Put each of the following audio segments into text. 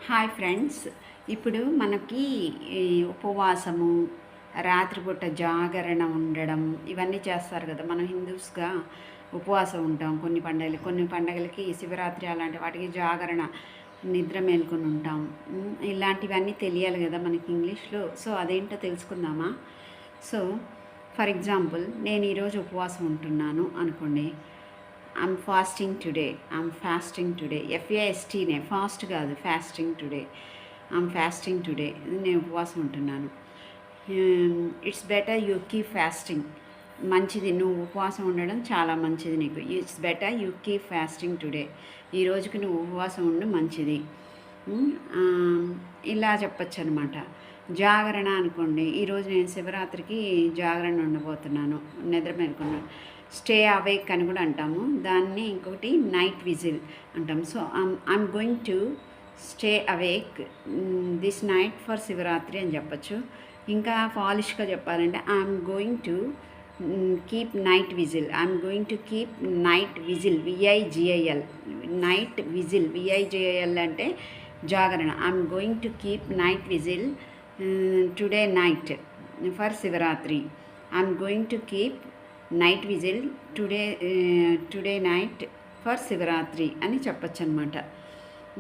Hi friends. ఇప్పుడు మనకి ఈ ఉపవాసము, రాత్రిపూట జాగరణ ఉండడం ఇవన్నీ చేస్తారు కదా. మనం హిందూస్గా ఉపవాసం ఉంటాం కొన్ని పండగలకి శివరాత్రి అలాంటి వాటికి జాగరణ, నిద్ర మేల్కొని ఉంటాం. ఇలాంటివన్నీ తెలియాలి కదా మనకి ఇంగ్లీష్లో. సో అదేంటో తెలుసుకుందామా? సో ఫర్ ఎగ్జాంపుల్, నేను ఈరోజు ఉపవాసం ఉంటున్నాను అనుకోండి. I'm fasting today. FASTనే, ఫాస్ట్ కాదు, ఫాస్టింగ్ టుడే. Fasting today. నేను ఉపవాసం ఉంటున్నాను. It's better you keep fasting. మంచిది, నువ్వు ఉపవాసం ఉండడం చాలా మంచిది నీకు. It's better you keep fasting today. ఈ రోజుకి నువ్వు ఉపవాసం ఉండు, మంచిది. ఇలా చెప్పచ్చు అనమాట. జాగరణ అనుకోండి, ఈరోజు నేను శివరాత్రికి జాగరణ ఉండబోతున్నాను, నిద్ర మేల్కొన్నాను. స్టే అవేక్ అని కూడా అంటాము. దాన్ని ఇంకొకటి నైట్ విజిల్ అంటాం. So I'm going to stay awake this night for Shivaratri అని చెప్పచ్చు. ఇంకా పాలిష్గా చెప్పాలంటే I'm going to keep night whistle. I'm going to keep night whistle, VIGIL. Night whistle, VIGIL అంటే జాగరణ. I'm going to keep night whistle today night for Shivaratri. I'm going to keep night whistle today night for Shivaratri అని చెప్పచ్చు అనమాట.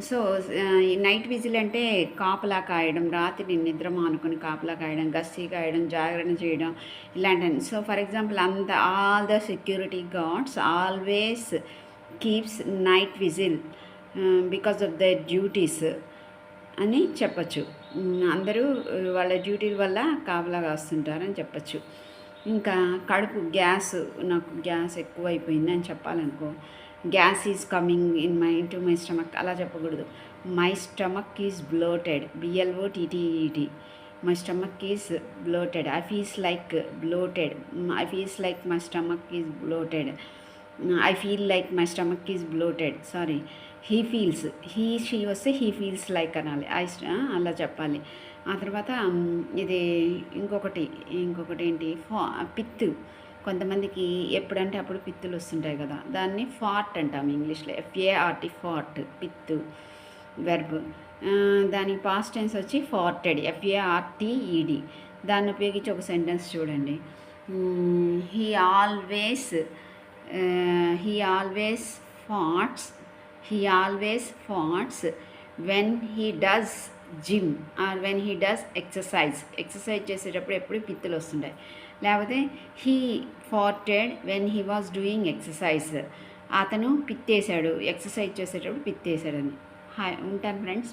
So night whistle అంటే కాపలా కాయడం, రాత్రి నిద్ర మానుకొని కాపలా కాయడం, గస్తీ కాయడం, జాగరణ చేయడం ఇలాంటివన్నీ. So for example, all the security guards always keeps night whistle because of the duties అని చెప్పచ్చు. అందరూ వాళ్ళ డ్యూటీల వల్ల కాపలా కాస్తుంటారని చెప్పచ్చు. ఇంకా కడుపు నాకు గ్యాస్ ఎక్కువైపోయింది అని చెప్పాలనుకో, gas is coming to my stomach అలా చెప్పకూడదు. My stomach is bloated, BLOTTED. My stomach is bloated. I feels like bloated. I feels like my stomach is bloated. I feel like my stomach is bloated. Sorry, she వస్తే he feels like అనాలి. అలా చెప్పాలి. ఆ తర్వాత ఇది ఇంకొకటి ఏంటి, పిత్తు. కొంతమందికి ఎప్పుడంటే అప్పుడు పిత్తులు వస్తుంటాయి కదా, దాన్ని ఫార్ట్ అంటాం ఇంగ్లీష్లో. FART, ఫార్ట్, పిత్తు వెర్బ్. దానికి పాస్ట్ టెన్స్ వచ్చి ఫార్టెడ్, FARTED. దాన్ని ఉపయోగించి ఒక సెంటెన్స్ చూడండి. He always farts when he does gym or when he does exercise చేసేటప్పుడు ఎప్పుడు పిత్తులు వస్తుంటాయి. లేకపోతే he farted when he was doing exercise. అతను పిత్తేశాడు, ఎక్సర్సైజ్ చేసేటప్పుడు పిత్తేశాడని. హాయ్, ఉంటాను ఫ్రెండ్స్.